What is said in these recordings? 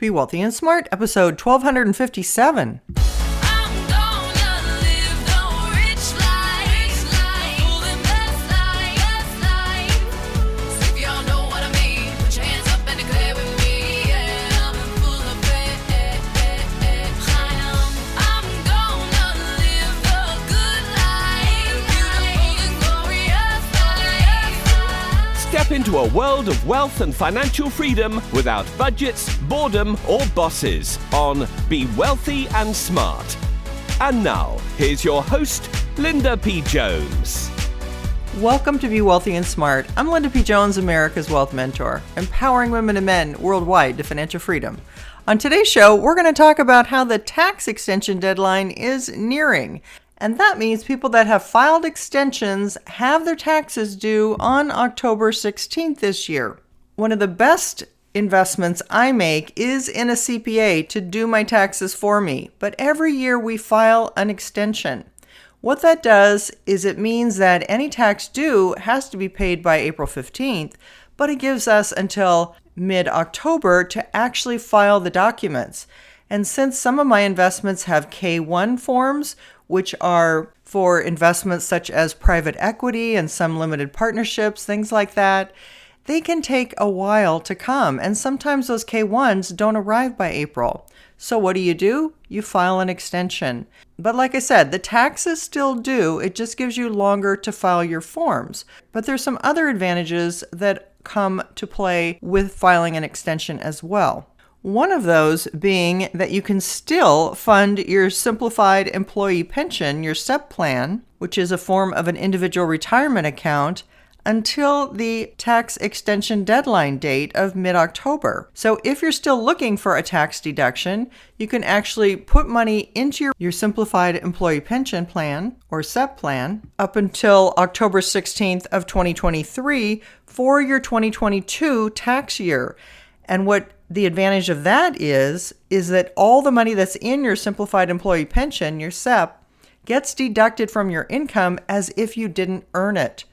Be Wealthy and Smart, episode 1257. Step into a world of wealth and financial freedom without budgets, boredom, or bosses on Be Wealthy and Smart. And now, here's your host, Linda P. Jones. Welcome to Be Wealthy and Smart. I'm Linda P. Jones, America's Wealth Mentor, empowering women and men worldwide to financial freedom. On today's show, we're going to talk about how the tax extension deadline is nearing. And that means people that have filed extensions have their taxes due on October 16th this year. One of the best investments I make is in a CPA to do my taxes for me. But every year we file an extension. What that does is it means that any tax due has to be paid by April 15th, but it gives us until mid-October to actually file the documents. And since some of my investments have K-1 forms, which are for investments such as private equity and some limited partnerships, things like that, they can take a while to come. And sometimes those K-1s don't arrive by April. So what do? You file an extension. But like I said, the tax is still due. It just gives you longer to file your forms. But there's some other advantages that come to play with filing an extension as well. One of those being that you can still fund your simplified employee pension, your SEP plan, which is a form of an individual retirement account, until the tax extension deadline date of mid-October. So if you're still looking for a tax deduction, you can actually put money into your simplified employee pension plan or SEP plan up until October 16th of 2023 for your 2022 tax year. And what the advantage of that is that all the money that's in your simplified employee pension, your SEP, gets deducted from your income as if you didn't earn it.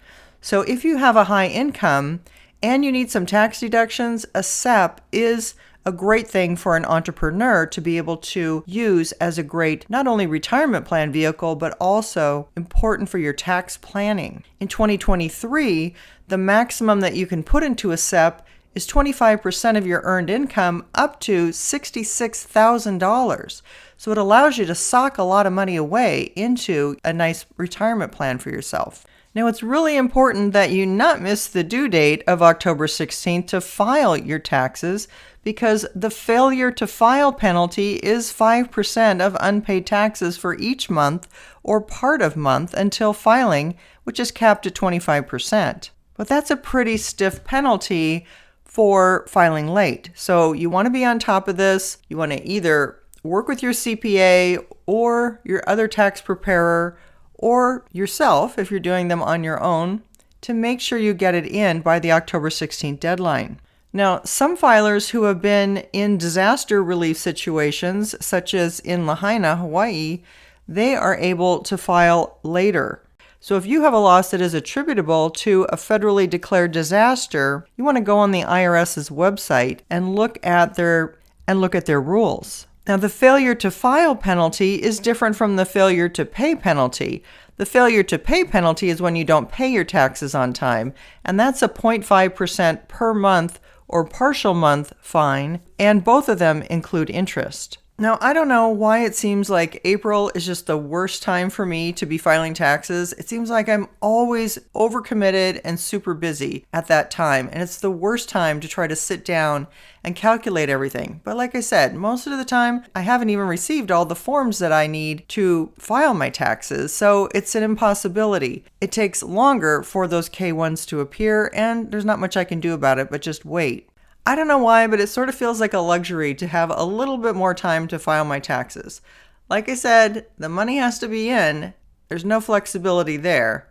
So if you have a high income and you need some tax deductions, a SEP is a great thing for an entrepreneur to be able to use as a great, not only retirement plan vehicle, but also important for your tax planning. In 2023, the maximum that you can put into a SEP is 25% of your earned income up to $66,000. So it allows you to sock a lot of money away into a nice retirement plan for yourself. Now, it's really important that you not miss the due date of October 16th to file your taxes, because the failure to file penalty is 5% of unpaid taxes for each month or part of month until filing, which is capped at 25%. But that's a pretty stiff penalty for filing late. So you want to be on top of this. You want to either work with your CPA or your other tax preparer or yourself, if you're doing them on your own, to make sure you get it in by the October 16th deadline. Now, some filers who have been in disaster relief situations, such as in Lahaina, Hawaii, they are able to file later. So if you have a loss that is attributable to a federally declared disaster, you want to go on the IRS's website and look at their rules. Now, the failure to file penalty is different from the failure to pay penalty. The failure to pay penalty is when you don't pay your taxes on time, and that's a 0.5% per month or partial month fine, and both of them include interest. Now, I don't know why it seems like April is just the worst time for me to be filing taxes. It seems like I'm always overcommitted and super busy at that time. And it's the worst time to try to sit down and calculate everything. But like I said, most of the time, I haven't even received all the forms that I need to file my taxes. So it's an impossibility. It takes longer for those K-1s to appear, and there's not much I can do about it, but just wait. I don't know why, but it sort of feels like a luxury to have a little bit more time to file my taxes. Like I said, the money has to be in. There's no flexibility there.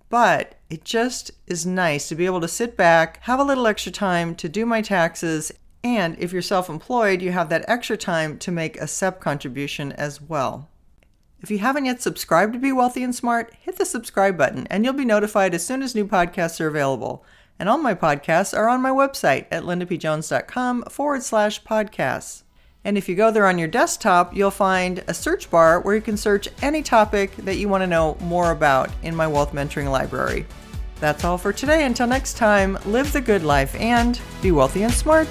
But it just is nice to be able to sit back, have a little extra time to do my taxes, and if you're self-employed, you have that extra time to make a SEP contribution as well. If you haven't yet subscribed to Be Wealthy and Smart, hit the subscribe button and you'll be notified as soon as new podcasts are available. And all my podcasts are on my website at lindapjones.com/podcasts. And if you go there on your desktop, you'll find a search bar where you can search any topic that you want to know more about in my wealth mentoring library. That's all for today. Until next time, live the good life and be wealthy and smart.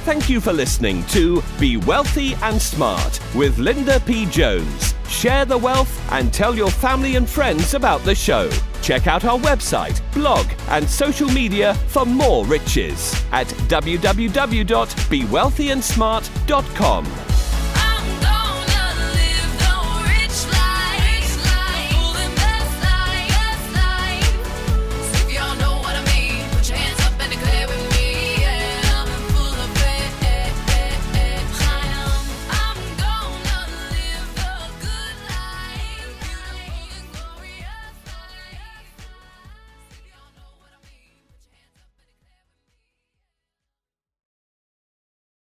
Thank you for listening to Be Wealthy and Smart with Linda P. Jones. Share the wealth and tell your family and friends about the show. Check out our website, blog, and social media for more riches at www.bewealthyandsmart.com.